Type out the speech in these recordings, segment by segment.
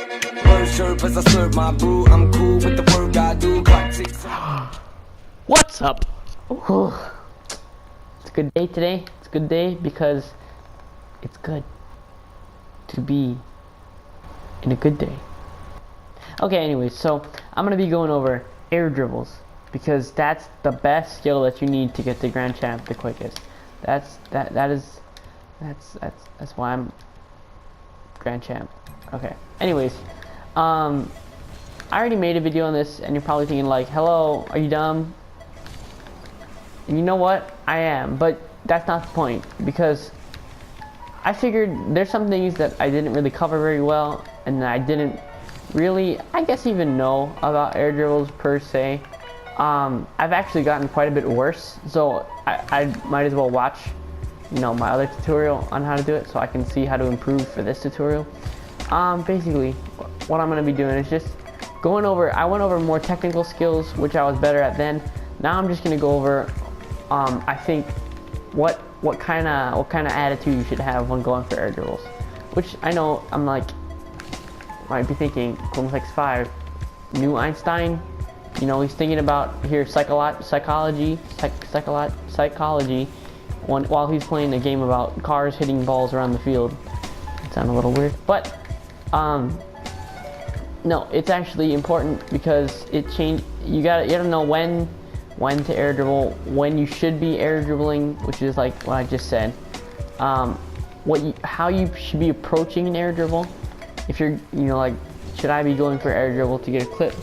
Word serve as I serve my brew. I'm cool with the work I do. Clock ticks. What's up? Ooh. It's a good day today. It's a good day because it's good to be in a good day. Okay, anyways, so I'm gonna be going over air dribbles because that's the best skill that you need to get to Grand Champ the quickest. That's why I'm Grand Champ. Okay. Anyways, I already made a video on this, and you're probably thinking like, "Hello, are you dumb?" And you know what? I am, but that's not the point because I figured there's some things that I didn't really cover very well, and I didn't really, I guess, even know about air dribbles per se. I've actually gotten quite a bit worse, so I might as well watch, you know, my other tutorial on how to do it so I can see how to improve for this tutorial. Basically, what I'm going to be doing is just going over, I went over more technical skills, which I was better at then. Now I'm just going to go over, I think, what kind of attitude you should have when going for air dribbles. Which I know, I'm like, might be thinking, Complex 5, new Einstein, you know, he's thinking about here psychology while he's playing a game about cars hitting balls around the field. It sounds a little weird, but no, it's actually important because it changed. You gotta know when to air dribble, when you should be air dribbling, which is like what I just said. How you should be approaching an air dribble. If you're, you know, like, should I be going for air dribble to get a clip,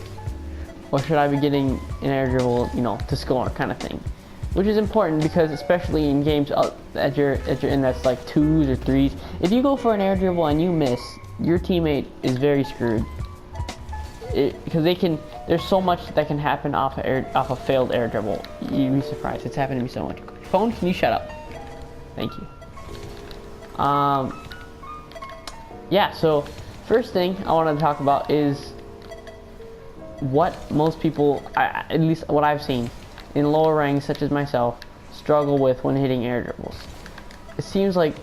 or should I be getting an air dribble, you know, to score, kind of thing, which is important because especially in games that you're in that's like 2s or 3s, if you go for an air dribble and you miss, your teammate is very screwed. Because there's so much that can happen off a failed air dribble. You'd be surprised. It's happened to me so much. Phone, can you shut up? Thank you. Yeah, so first thing I wanted to talk about is what most people, at least what I've seen in lower ranks such as myself, struggle with when hitting air dribbles. It seems like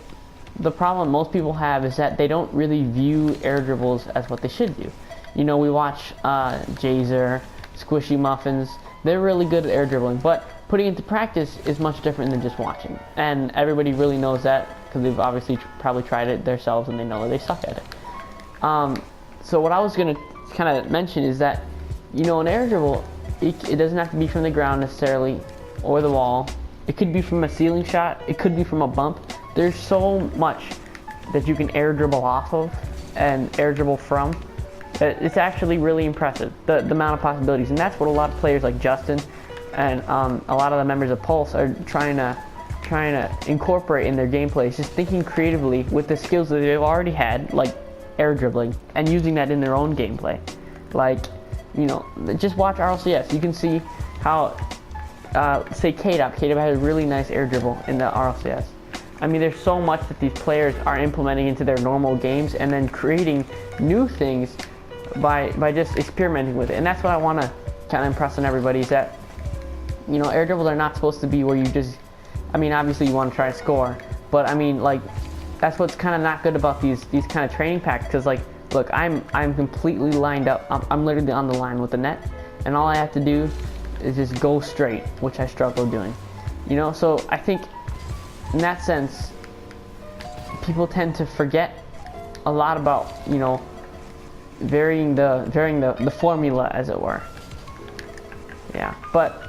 the problem most people have is that they don't really view air dribbles as what they should do. You know, we watch Jazer, Squishy Muffins, they're really good at air dribbling, but putting it into practice is much different than just watching. And everybody really knows that because they've obviously probably tried it themselves and they know that they suck at it. So what I was going to kind of mention is that, you know, an air dribble, it doesn't have to be from the ground necessarily or the wall. It could be from a ceiling shot. It could be from a bump. There's so much that you can air dribble off of and air dribble from. It's actually really impressive, the amount of possibilities, and that's what a lot of players like Justin and a lot of the members of Pulse are trying to incorporate in their gameplay. It's just thinking creatively with the skills that they've already had, like air dribbling, and using that in their own gameplay. Like, you know, just watch RLCS. You can see how, say K-Dop has a really nice air dribble in the RLCS. I mean, there's so much that these players are implementing into their normal games and then creating new things by just experimenting with it. And that's what I want to kind of impress on everybody, is that, you know, air dribbles are not supposed to be where you just, I mean, obviously you want to try to score, but I mean, like, that's what's kind of not good about these kind of training packs, because, like, look, I'm completely lined up. I'm literally on the line with the net, and all I have to do is just go straight, which I struggle doing, you know. So I think in that sense, people tend to forget a lot about, you know, varying the formula, as it were. Yeah, but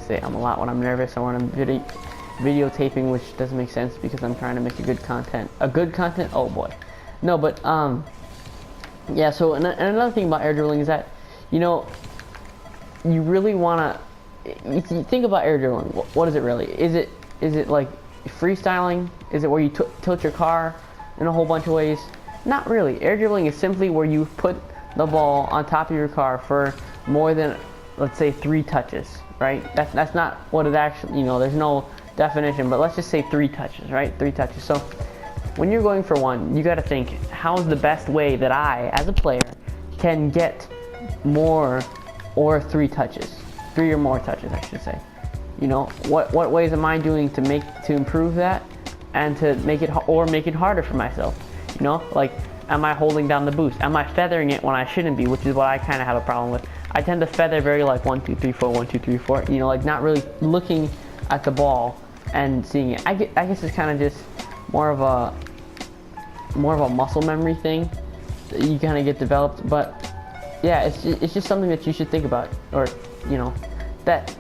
say I'm a lot when I'm nervous or when I'm videotaping, which doesn't make sense because I'm trying to make a good content. Oh boy. No, but yeah. So another thing about air dribbling is that, you know, you really wanna, if you think about air dribbling, what is it really? Is it like freestyling? Is it where you tilt your car in a whole bunch of ways? Not really. Air dribbling is simply where you put the ball on top of your car for more than, let's say, 3 touches, right? That's not what it actually, you know, there's no definition, but let's just say 3 touches, right? 3 touches. So when you're going for one, you got to think, how's the best way that I, as a player, can get more or 3 touches, 3 or more touches, I should say. You know, what ways am I doing to improve that, and to make it harder for myself? You know, like Am I holding down the boost? Am I feathering it when I shouldn't be, which is what I kind of have a problem with. I tend to feather very like 1, 2, 3, 4, 1, 2, 3, 4, you know, like not really looking at the ball and seeing it. I guess it's kind of just more of a muscle memory thing that you kind of get developed. But yeah, it's just something that you should think about, or you know, that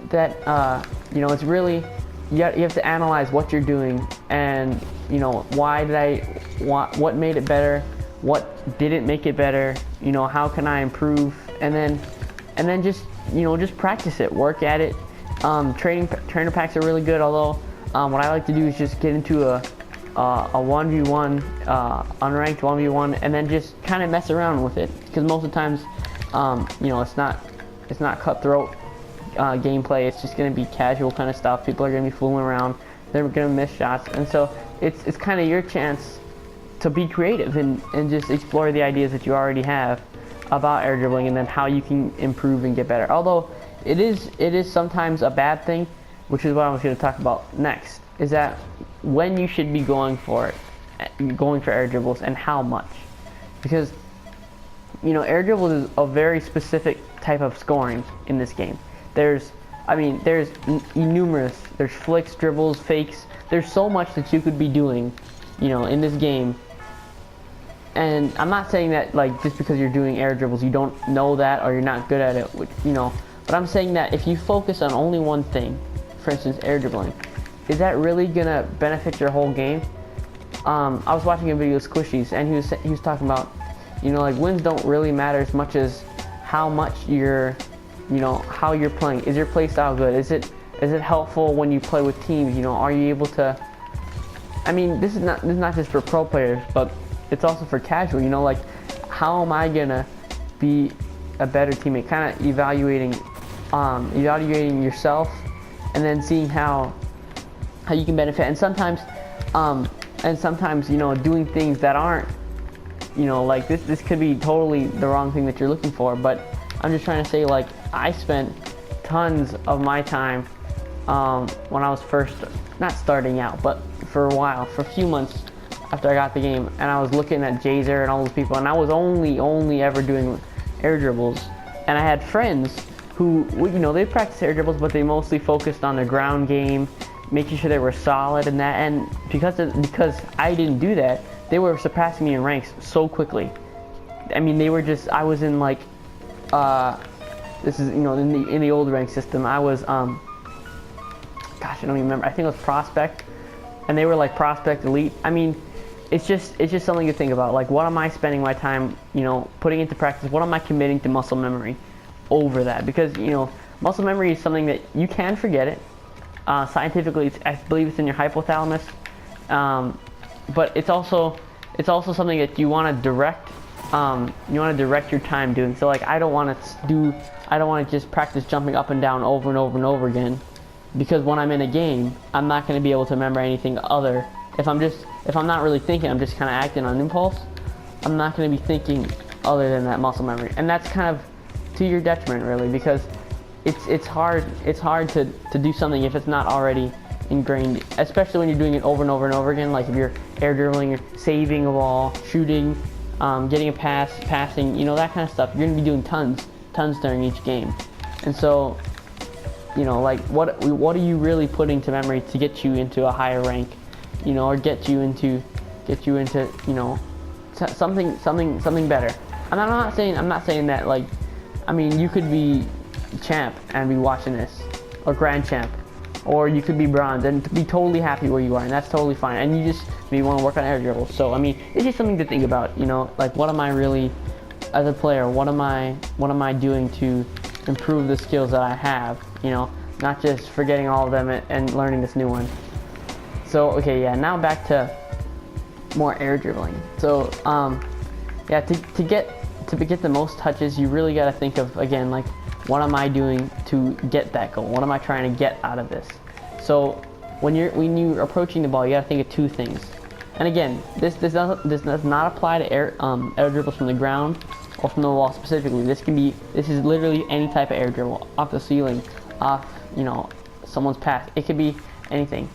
you know, it's really, you have to analyze what you're doing, and you know, what made it better, what didn't make it better, you know, how can I improve, and then just, you know, just practice it, work at it. Trainer packs are really good, although what I like to do is just get into a 1v1, unranked 1v1, and then just kind of mess around with it, because most of the times, you know, it's not cutthroat gameplay. It's just going to be casual kind of stuff. People are going to be fooling around. They're going to miss shots, and so it's kind of your chance to be creative and just explore the ideas that you already have about air dribbling, and then how you can improve and get better. Although it is sometimes a bad thing, which is what I was going to talk about next, is that when you should be going for air dribbles, and how much. Because, you know, air dribbles is a very specific type of scoring in this game. There's numerous, there's flicks, dribbles, fakes, there's so much that you could be doing, you know, in this game. And I'm not saying that, like, just because you're doing air dribbles you don't know that, or you're not good at it, which, you know, but I'm saying that if you focus on only one thing, for instance air dribbling, is that really gonna benefit your whole game? I was watching a video of Squishies, and he was talking about, you know, like, wins don't really matter as much as how much you're, you know, how you're playing. Is your play style good? Is it helpful when you play with teams? You know, are you able to, I mean, this is not just for pro players, but it's also for casual. You know, like, how am I gonna be a better teammate? Kind of evaluating yourself, and then seeing how you can benefit. And sometimes you know, doing things that aren't, you know, like this could be totally the wrong thing that you're looking for. But I'm just trying to say, like, I spent tons of my time when I was first, not starting out, but for a while, for a few months after I got the game, and I was looking at Jazer and all those people, and I was only ever doing air dribbles. And I had friends who, you know, they practiced air dribbles, but they mostly focused on the ground game, making sure they were solid in that. And because I didn't do that, they were surpassing me in ranks so quickly. I mean, they were just, I was in, like, this is, you know, in the old rank system, I was, gosh, I don't even remember, I think it was Prospect, and they were like Prospect Elite. I mean, it's just something to think about. Like, what am I spending my time, you know, putting into practice? What am I committing to muscle memory over that? Because, you know, muscle memory is something that you can forget it. Scientifically, I believe it's in your hypothalamus, but it's also something that you want to direct. You want to direct your time doing. So, like, I don't want to just practice jumping up and down over and over and over again, because when I'm in a game, I'm not going to be able to remember anything other. If I'm not really thinking, I'm just kind of acting on impulse, I'm not going to be thinking other than that muscle memory. And that's kind of to your detriment, really, because it's hard to do something if it's not already ingrained, especially when you're doing it over and over and over again. Like, if you're air dribbling, you're saving a ball, shooting, getting a pass, passing, you know, that kind of stuff. You're going to be doing tons during each game. And so, you know, like, what are you really putting to memory to get you into a higher rank, you know, or get you into, you know, something better. I'm not saying that, like, I mean, you could be champ and be watching this, or grand champ, or you could be bronze and be totally happy where you are, and that's totally fine. And you just maybe want to work on air dribbles. So, I mean, it's just something to think about, you know, like, what am I really, as a player, what am I doing to improve the skills that I have, you know, not just forgetting all of them and learning this new one. So, okay, yeah, now back to more air dribbling. So, yeah, to get the most touches, you really got to think of, again, like, what am I doing to get that goal? What am I trying to get out of this? So when you're approaching the ball, you got to think of two things. And again, this does not apply to air dribbles from the ground or from the wall specifically. This is literally any type of air dribble, off the ceiling, off, you know, someone's pass. It could be anything.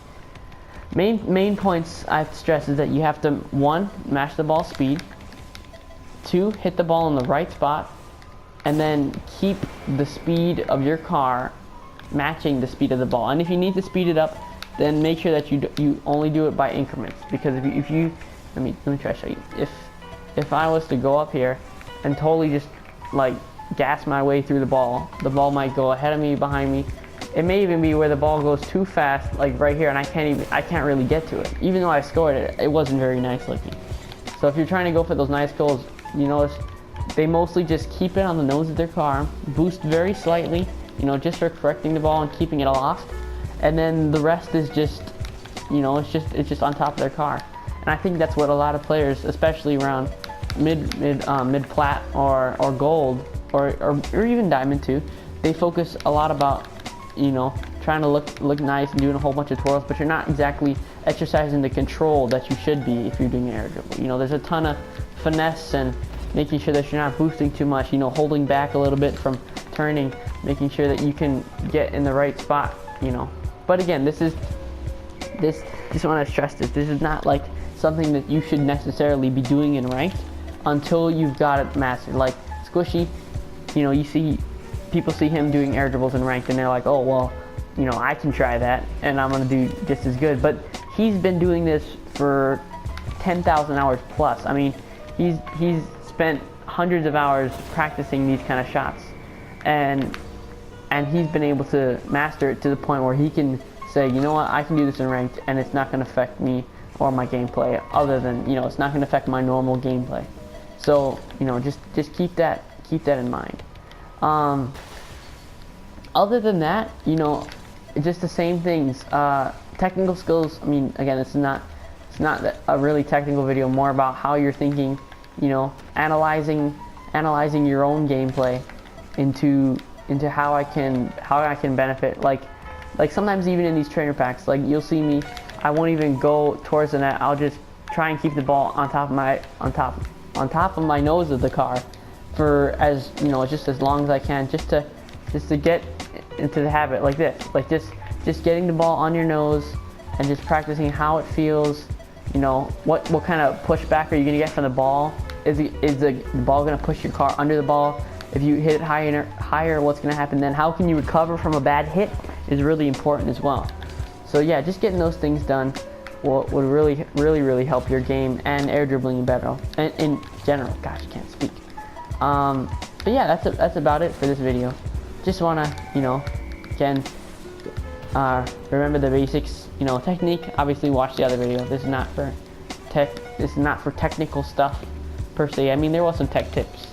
Main points I have to stress is that you have to, one, match the ball speed. 2, hit the ball in the right spot, and then keep the speed of your car matching the speed of the ball. And if you need to speed it up, then make sure that you only do it by increments. Because if you let me try to show you. If I was to go up here and totally just like gas my way through the ball might go ahead of me, behind me. It may even be where the ball goes too fast, like right here, and I can't really get to it. Even though I scored it, it wasn't very nice looking. So if you're trying to go for those nice goals, you notice they mostly just keep it on the nose of their car, boost very slightly, you know, just for correcting the ball and keeping it aloft, and then the rest is just, you know, it's just on top of their car. And I think that's what a lot of players, especially around mid plat or gold or even diamond too, they focus a lot about, you know, trying to look nice and doing a whole bunch of twirls, but you're not exactly exercising the control that you should be if you're doing an air dribble. You know, there's a ton of finesse and making sure that you're not boosting too much, you know, holding back a little bit from turning, making sure that you can get in the right spot, you know. But again, just want to stress this is not like something that you should necessarily be doing in ranked until you've got it mastered. Like Squishy, you know, you see people see him doing air dribbles in ranked and they're like, oh well, you know, I can try that and I'm gonna do just as good. But he's been doing this for 10,000 hours plus. I mean, he's spent hundreds of hours practicing these kind of shots, and he's been able to master it to the point where he can say, you know what, I can do this in ranked and it's not going to affect me or my gameplay, other than, you know, it's not going to affect my normal gameplay. So, you know, just keep that in mind. Other than that, you know, just the same things. Technical skills, I mean, again, it's not a really technical video, more about how you're thinking, you know, analyzing your own gameplay into how I can benefit. Like sometimes even in these trainer packs, like you'll see me, I won't even go towards the net. I'll just try and keep the ball on top of my nose of the car for, as you know, just as long as I can, just to get into the habit like this, like just getting the ball on your nose and just practicing how it feels. You know, what kind of pushback are you gonna get from the ball? Is the ball gonna push your car under the ball? If you hit it higher, what's gonna happen then? How can you recover from a bad hit is really important as well. So yeah, just getting those things done would really help your game and air dribbling better. And in general, gosh, I can't speak. But yeah, that's about it for this video. Just wanna, you know, again, remember the basics. You know, technique. Obviously, watch the other video. This is not for technical stuff per se. I mean, there was some tech tips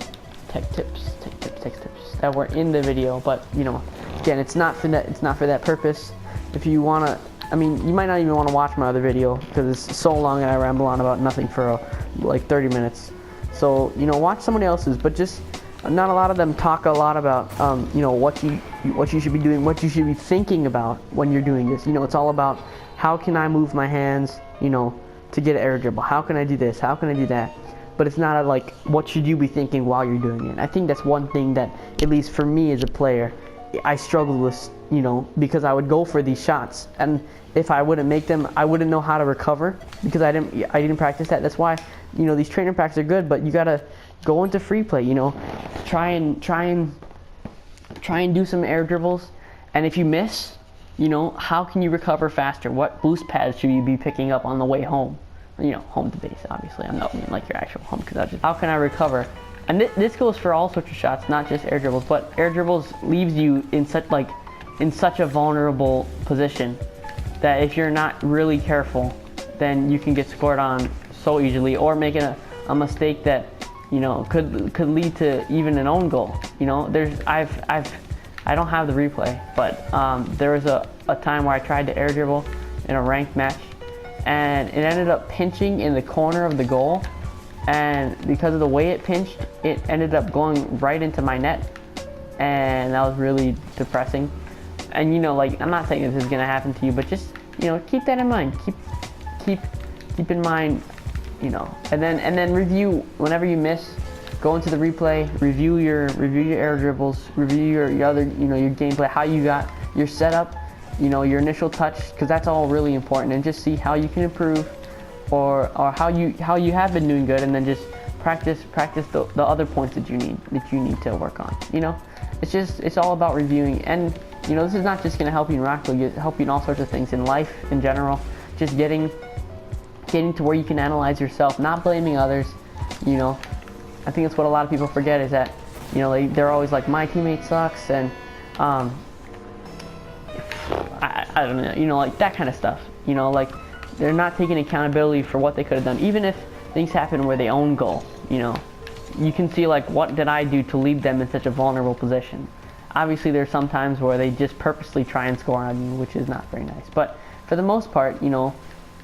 that were in the video, but you know, again, it's not for that purpose. If you wanna, I mean, you might not even want to watch my other video because it's so long and I ramble on about nothing for like 30 minutes. So, you know, watch somebody else's, but just not a lot of them talk a lot about, you know, what you should be doing, what you should be thinking about when you're doing this. You know, it's all about how can I move my hands, you know, to get an air dribble. How can I do this? How can I do that? But it's not like what should you be thinking while you're doing it. I think that's one thing that, at least for me as a player, I struggled with, you know, because I would go for these shots, and if I wouldn't make them, I wouldn't know how to recover because I didn't practice that. That's why, you know, these trainer packs are good, but you gotta go into free play. You know, try and do some air dribbles, and if you miss, you know, how can you recover faster? What boost pads should you be picking up on the way home? You know, home to base, obviously. I'm not mean like your actual home, because how can I recover? And this goes for all sorts of shots, not just air dribbles, but air dribbles leaves you in such a vulnerable position that if you're not really careful, then you can get scored on so easily, or making a mistake that, you know, could lead to even an own goal. You know, I don't have the replay, but there was a time where I tried to air dribble in a ranked match, and it ended up pinching in the corner of the goal, and because of the way it pinched, it ended up going right into my net, and that was really depressing. And you know, like, I'm not saying this is gonna happen to you, but just, you know, keep that in mind. Keep in mind, you know, and then review whenever you miss. Go into the replay, review your air dribbles, review your other, you know, your gameplay, how you got your setup, you know, your initial touch, because that's all really important, and just see how you can improve, or how you have been doing good, and then just practice the other points that you need to work on. You know, it's all about reviewing. And you know, this is not just going to help you in Rocket League, it's help you in all sorts of things in life in general. Just getting to where you can analyze yourself, not blaming others. You know, I think that's what a lot of people forget, is that, you know, they're always like, my teammate sucks, and I don't know, you know, like that kind of stuff. You know, like they're not taking accountability for what they could have done, even if things happen where they own goal. You know, you can see like, what did I do to leave them in such a vulnerable position? Obviously, there's some times where they just purposely try and score on you, which is not very nice. But for the most part, you know,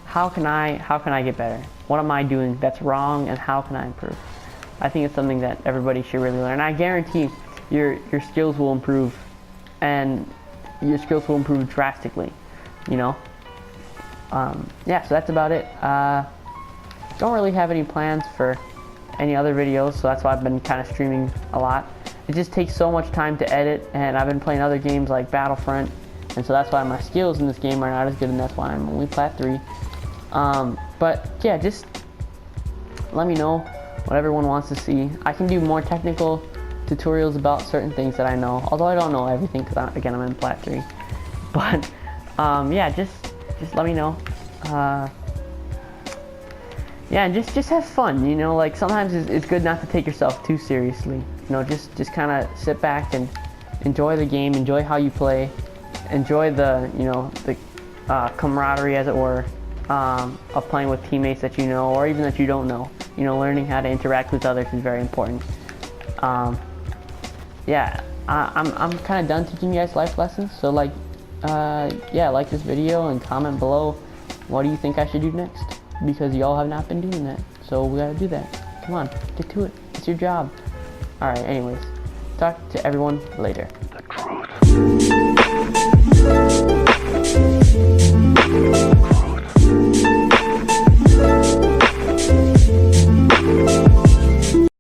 how can I get better? What am I doing that's wrong, and how can I improve? I think it's something that everybody should really learn. I guarantee your skills will improve, and your skills will improve drastically. You know. Yeah, so that's about it. Don't really have any plans for any other videos, so that's why I've been kind of streaming a lot. It just takes so much time to edit, and I've been playing other games like Battlefront, and so that's why my skills in this game are not as good, and that's why I'm only Plat 3. But yeah, just let me know what everyone wants to see. I can do more technical tutorials about certain things that I know, although I don't know everything, because again, I'm in Plat 3. But yeah, just let me know. Yeah, and just have fun, you know, like sometimes it's good not to take yourself too seriously. You know, just kind of sit back and enjoy the game, enjoy how you play, enjoy the, you know, the camaraderie, as it were, of playing with teammates that you know, or even that you don't know. You know, learning how to interact with others is very important. Yeah, I'm kind of done teaching you guys life lessons, so like, yeah, like this video and comment below, what do you think I should do next? Because y'all have not been doing that, so we gotta do that. Come on, get to it. It's your job. Alright, anyways, talk to everyone later. The truth.